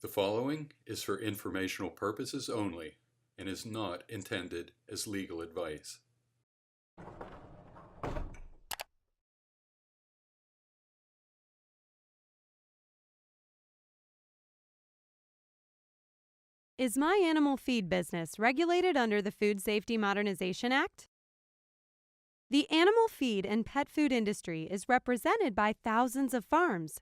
The following is for informational purposes only and is not intended as legal advice. Is my animal feed business regulated under the Food Safety Modernization Act? The animal feed and pet food industry is represented by thousands of farms,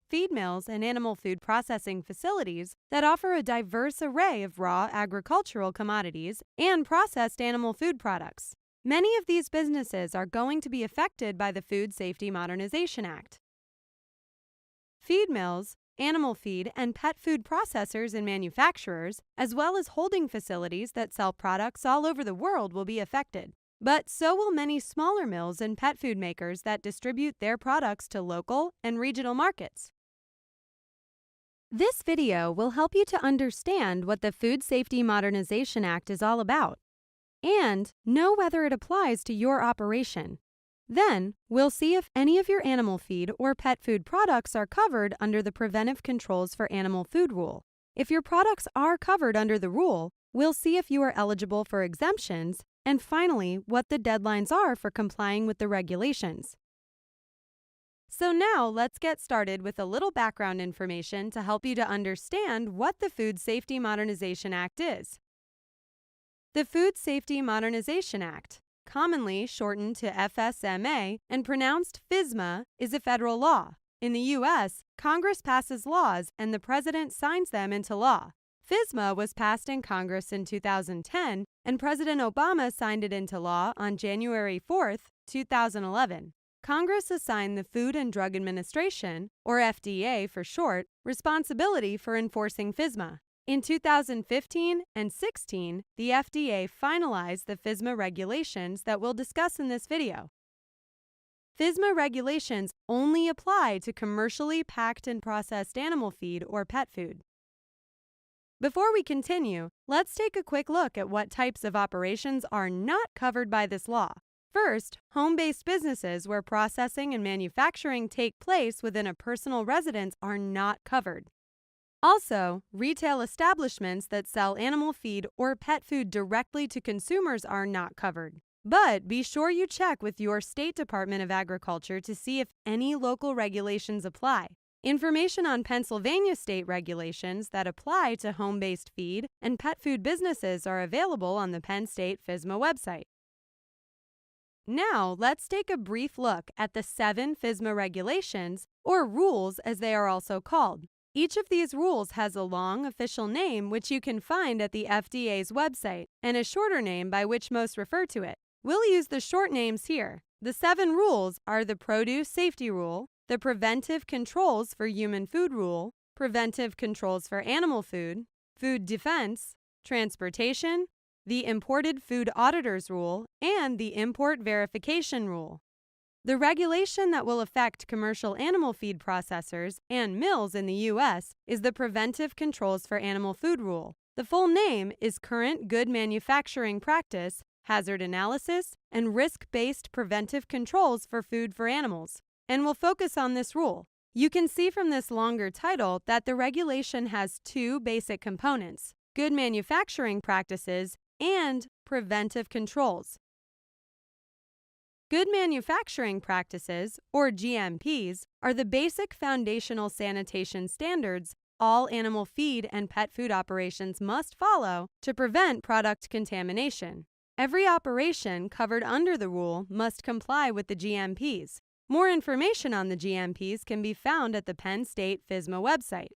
feed mills, and animal food processing facilities that offer a diverse array of raw agricultural commodities and processed animal food products. Many of these businesses are going to be affected by the Food Safety Modernization Act. Feed mills, animal feed and pet food processors and manufacturers, as well as holding facilities that sell products all over the world, will be affected. But so will many smaller mills and pet food makers that distribute their products to local and regional markets. This video will help you to understand what the Food Safety Modernization Act is all about and know whether it applies to your operation. Then, we'll see if any of your animal feed or pet food products are covered under the Preventive Controls for Animal Food Rule. If your products are covered under the rule, we'll see if you are eligible for exemptions, and finally, what the deadlines are for complying with the regulations. So now, let's get started with a little background information to help you to understand what the Food Safety Modernization Act is. The Food Safety Modernization Act, commonly shortened to FSMA and pronounced FSMA, is a federal law. In the U.S., Congress passes laws and the President signs them into law. FSMA was passed in Congress in 2010, and President Obama signed it into law on January 4, 2011. Congress assigned the Food and Drug Administration, or FDA for short, responsibility for enforcing FSMA. In 2015 and 16, the FDA finalized the FSMA regulations that we'll discuss in this video. FSMA regulations only apply to commercially packed and processed animal feed or pet food. Before we continue, let's take a quick look at what types of operations are not covered by this law. First, home-based businesses where processing and manufacturing take place within a personal residence are not covered. Also, retail establishments that sell animal feed or pet food directly to consumers are not covered. But be sure you check with your state Department of Agriculture to see if any local regulations apply. Information on Pennsylvania state regulations that apply to home-based feed and pet food businesses are available on the Penn State FSMA website. Now, let's take a brief look at the 7 FSMA regulations, or rules as they are also called. Each of these rules has a long official name which you can find at the FDA's website, and a shorter name by which most refer to it. We'll use the short names here. The 7 rules are the Produce Safety Rule, the Preventive Controls for Human Food Rule, Preventive Controls for Animal Food, Food Defense, Transportation, the Imported Food Auditors Rule, and the Import Verification Rule. The regulation that will affect commercial animal feed processors and mills in the U.S. is the Preventive Controls for Animal Food Rule. The full name is Current Good Manufacturing Practice, Hazard Analysis, and Risk-Based Preventive Controls for Food for Animals, and we'll focus on this rule. You can see from this longer title that the regulation has 2 basic components: good manufacturing practices and preventive controls. Good manufacturing practices, or GMPs, are the basic foundational sanitation standards all animal feed and pet food operations must follow to prevent product contamination. Every operation covered under the rule must comply with the GMPs. More information on the GMPs can be found at the Penn State FSMA website.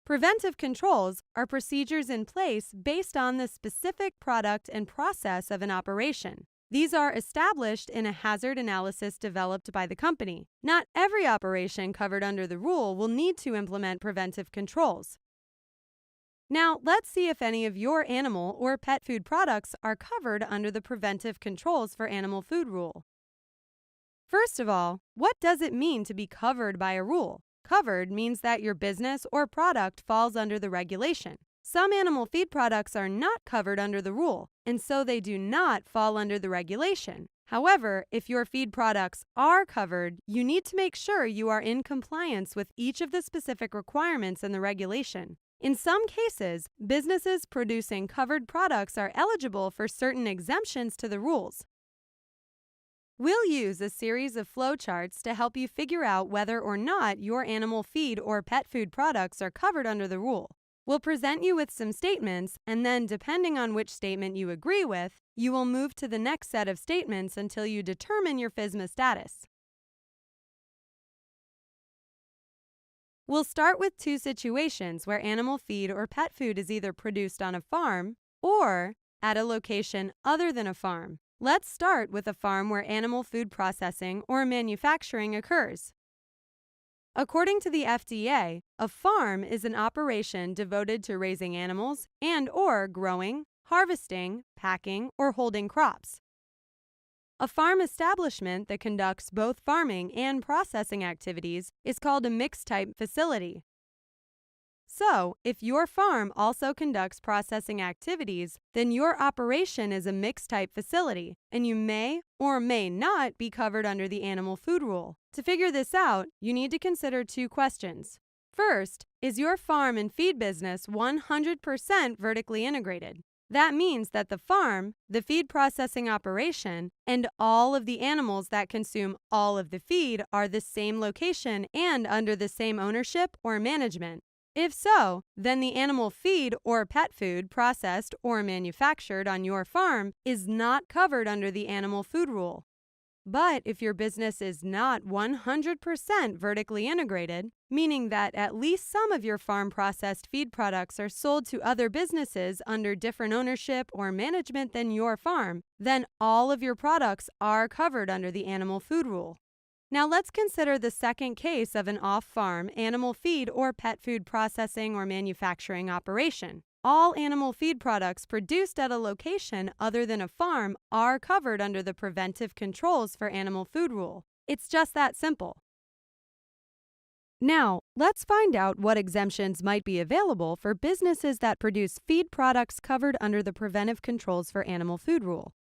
Preventive controls are procedures in place based on the specific product and process of an operation. These are established in a hazard analysis developed by the company. Not every operation covered under the rule will need to implement preventive controls. Now, let's see if any of your animal or pet food products are covered under the Preventive Controls for Animal Food Rule. First of all, what does it mean to be covered by a rule? Covered means that your business or product falls under the regulation. Some animal feed products are not covered under the rule, and so they do not fall under the regulation. However, if your feed products are covered, you need to make sure you are in compliance with each of the specific requirements in the regulation. In some cases, businesses producing covered products are eligible for certain exemptions to the rules. We'll use a series of flowcharts to help you figure out whether or not your animal feed or pet food products are covered under the rule. We'll present you with some statements, and then, depending on which statement you agree with, you will move to the next set of statements until you determine your FSMA status. We'll start with two situations where animal feed or pet food is either produced on a farm or at a location other than a farm. Let's start with a farm where animal food processing or manufacturing occurs. According to the FDA, a farm is an operation devoted to raising animals and/or growing, harvesting, packing, or holding crops. A farm establishment that conducts both farming and processing activities is called a mixed-type facility. So, if your farm also conducts processing activities, then your operation is a mixed-type facility, and you may or may not be covered under the animal food rule. To figure this out, you need to consider two questions. First, is your farm and feed business 100% vertically integrated? That means that the farm, the feed processing operation, and all of the animals that consume all of the feed are the same location and under the same ownership or management. If so, then the animal feed or pet food processed or manufactured on your farm is not covered under the animal food rule. But if your business is not 100% vertically integrated, meaning that at least some of your farm processed feed products are sold to other businesses under different ownership or management than your farm, then all of your products are covered under the animal food rule. Now let's consider the second case of an off-farm animal feed or pet food processing or manufacturing operation. All animal feed products produced at a location other than a farm are covered under the preventive controls for animal food rule. It's just that simple. Now, let's find out what exemptions might be available for businesses that produce feed products covered under the preventive controls for animal food rule.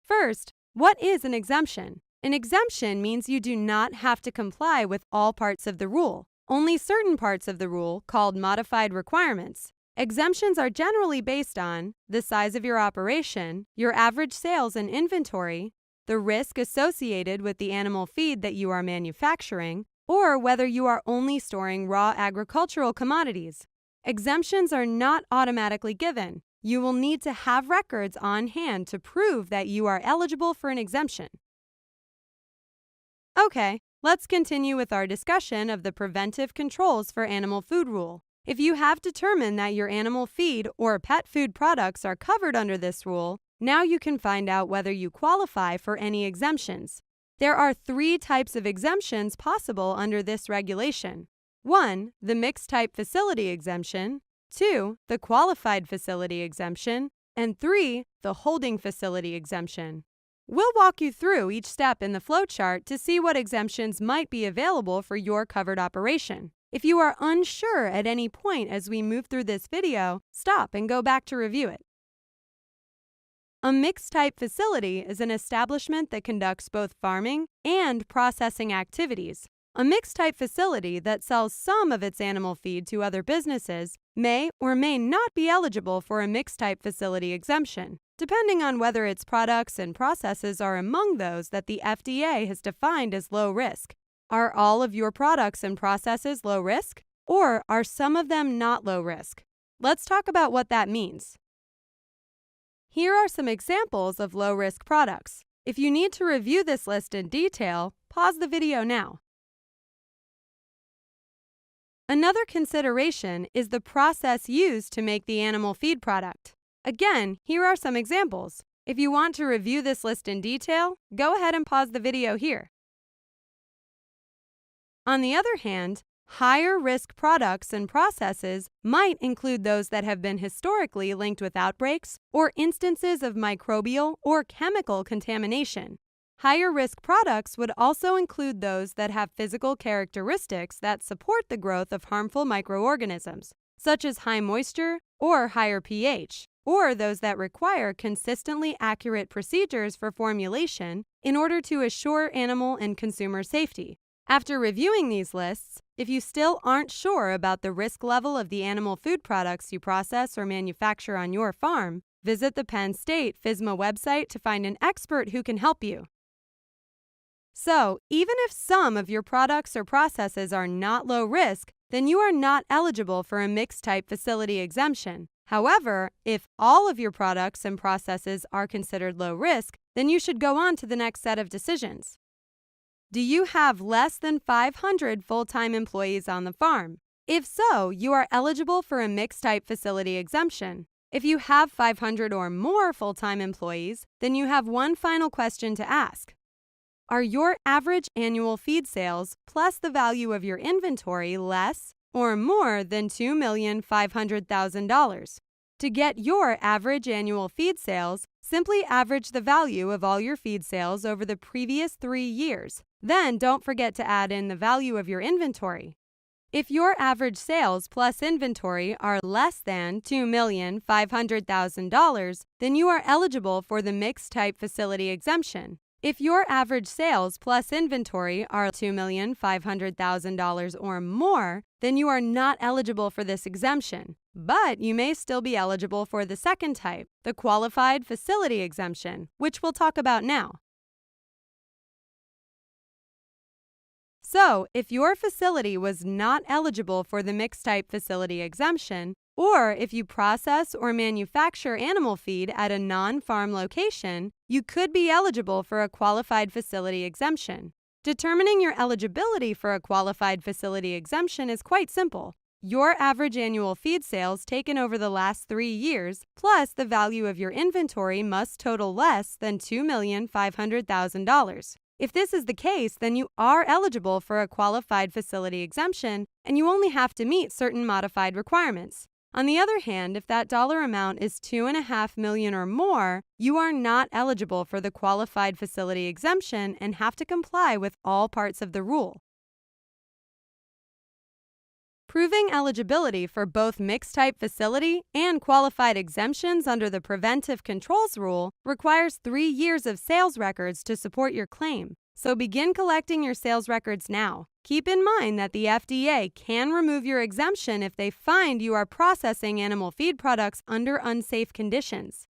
First, what is an exemption? An exemption means you do not have to comply with all parts of the rule, only certain parts of the rule, called modified requirements. Exemptions are generally based on the size of your operation, your average sales and inventory, the risk associated with the animal feed that you are manufacturing, or whether you are only storing raw agricultural commodities. Exemptions are not automatically given. You will need to have records on hand to prove that you are eligible for an exemption. Okay, let's continue with our discussion of the preventive controls for animal food rule. If you have determined that your animal feed or pet food products are covered under this rule, now you can find out whether you qualify for any exemptions. There are 3 types of exemptions possible under this regulation. 1, the mixed-type facility exemption. 2, the qualified facility exemption. And 3, the holding facility exemption. We'll walk you through each step in the flowchart to see what exemptions might be available for your covered operation. If you are unsure at any point as we move through this video, stop and go back to review it. A mixed-type facility is an establishment that conducts both farming and processing activities. A mixed-type facility that sells some of its animal feed to other businesses may or may not be eligible for a mixed-type facility exemption, depending on whether its products and processes are among those that the FDA has defined as low risk. Are all of your products and processes low risk? Or are some of them not low risk? Let's talk about what that means. Here are some examples of low-risk products. If you need to review this list in detail, pause the video now. Another consideration is the process used to make the animal feed product. Again, here are some examples. If you want to review this list in detail, go ahead and pause the video here. On the other hand, higher risk products and processes might include those that have been historically linked with outbreaks or instances of microbial or chemical contamination. Higher risk products would also include those that have physical characteristics that support the growth of harmful microorganisms, such as high moisture or higher pH. or those that require consistently accurate procedures for formulation in order to assure animal and consumer safety. After reviewing these lists, if you still aren't sure about the risk level of the animal food products you process or manufacture on your farm, visit the Penn State FSMA website to find an expert who can help you. So, even if some of your products or processes are not low risk, then you are not eligible for a mixed-type facility exemption. However, if all of your products and processes are considered low risk, then you should go on to the next set of decisions. Do you have less than 500 full-time employees on the farm? If so, you are eligible for a mixed-type facility exemption. If you have 500 or more full-time employees, then you have one final question to ask. Are your average annual feed sales plus the value of your inventory less or more than $2,500,000? To get your average annual feed sales, simply average the value of all your feed sales over the previous 3 years. Then don't forget to add in the value of your inventory. If your average sales plus inventory are less than $2,500,000, then you are eligible for the mixed-type facility exemption. If your average sales plus inventory are $2,500,000 or more, then you are not eligible for this exemption. But you may still be eligible for the second type, the qualified facility exemption, which we'll talk about now. So, if your facility was not eligible for the mixed-type facility exemption, or if you process or manufacture animal feed at a non-farm location, you could be eligible for a qualified facility exemption. Determining your eligibility for a qualified facility exemption is quite simple. Your average annual feed sales taken over the last 3 years, plus the value of your inventory must total less than $2,500,000. If this is the case, then you are eligible for a qualified facility exemption, and you only have to meet certain modified requirements. On the other hand, if that dollar amount is $2.5 million or more, you are not eligible for the qualified facility exemption and have to comply with all parts of the rule. Proving eligibility for both mixed-type facility and qualified exemptions under the Preventive Controls Rule requires 3 years of sales records to support your claim. So begin collecting your sales records now. Keep in mind that the FDA can remove your exemption if they find you are processing animal feed products under unsafe conditions.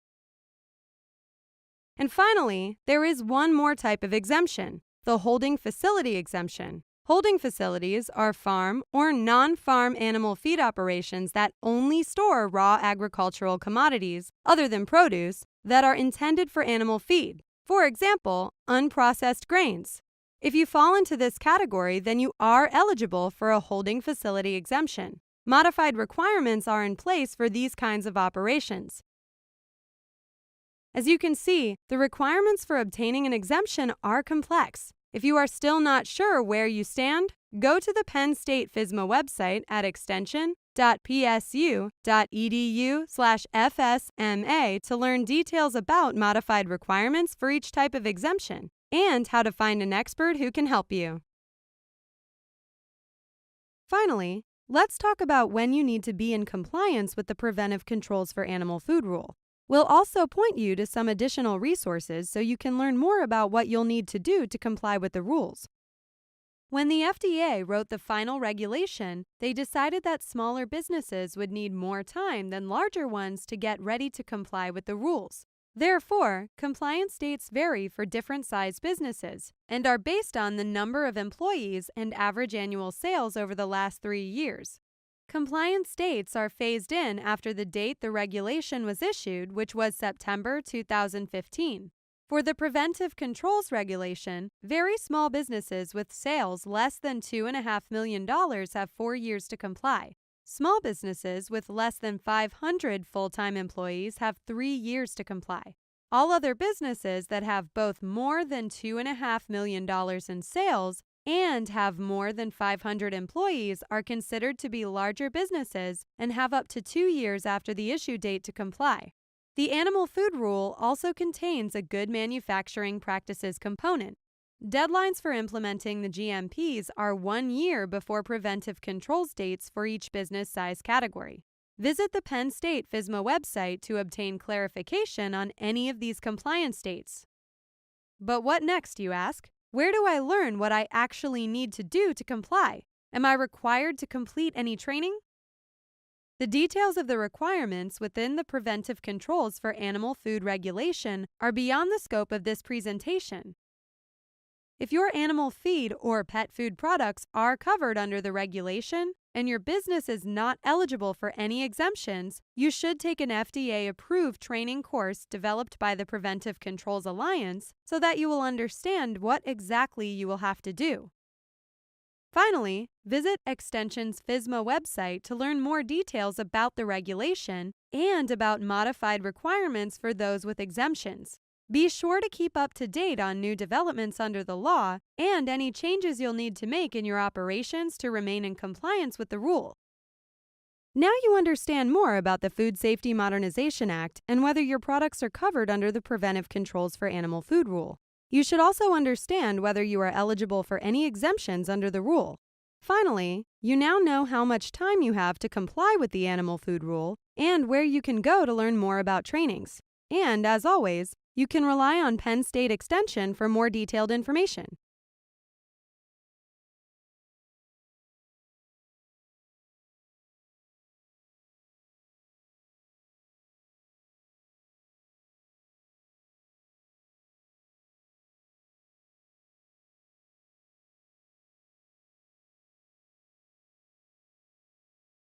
And finally, there is one more type of exemption, the holding facility exemption. Holding facilities are farm or non-farm animal feed operations that only store raw agricultural commodities, other than produce, that are intended for animal feed. For example, unprocessed grains. If you fall into this category, then you are eligible for a holding facility exemption. Modified requirements are in place for these kinds of operations. As you can see, the requirements for obtaining an exemption are complex. If you are still not sure where you stand, go to the Penn State FSMA website at extension.psu.edu/FSMA to learn details about modified requirements for each type of exemption and how to find an expert who can help you. Finally, let's talk about when you need to be in compliance with the Preventive Controls for Animal Food Rule. We'll also point you to some additional resources so you can learn more about what you'll need to do to comply with the rules. When the FDA wrote the final regulation, they decided that smaller businesses would need more time than larger ones to get ready to comply with the rules. Therefore, compliance dates vary for different sized businesses and are based on the number of employees and average annual sales over the last 3 years. Compliance dates are phased in after the date the regulation was issued, which was September 2015. For the Preventive Controls Regulation, very small businesses with sales less than $2.5 million have 4 years to comply. Small businesses with less than 500 full-time employees have 3 years to comply. All other businesses that have both more than $2.5 million in sales and have more than 500 employees are considered to be larger businesses and have up to 2 years after the issue date to comply. The Animal Food Rule also contains a Good Manufacturing Practices component. Deadlines for implementing the GMPs are 1 year before preventive controls dates for each business size category. Visit the Penn State FSMA website to obtain clarification on any of these compliance dates. But what next, you ask? Where do I learn what I actually need to do to comply? Am I required to complete any training? The details of the requirements within the preventive controls for animal food regulation are beyond the scope of this presentation. If your animal feed or pet food products are covered under the regulation and your business is not eligible for any exemptions, you should take an FDA-approved training course developed by the Preventive Controls Alliance so that you will understand what exactly you will have to do. Finally, visit Extension's FSMA website to learn more details about the regulation and about modified requirements for those with exemptions. Be sure to keep up to date on new developments under the law and any changes you'll need to make in your operations to remain in compliance with the rule. Now you understand more about the Food Safety Modernization Act and whether your products are covered under the Preventive Controls for Animal Food rule. You should also understand whether you are eligible for any exemptions under the rule. Finally, you now know how much time you have to comply with the animal food rule and where you can go to learn more about trainings. And as always, you can rely on Penn State Extension for more detailed information.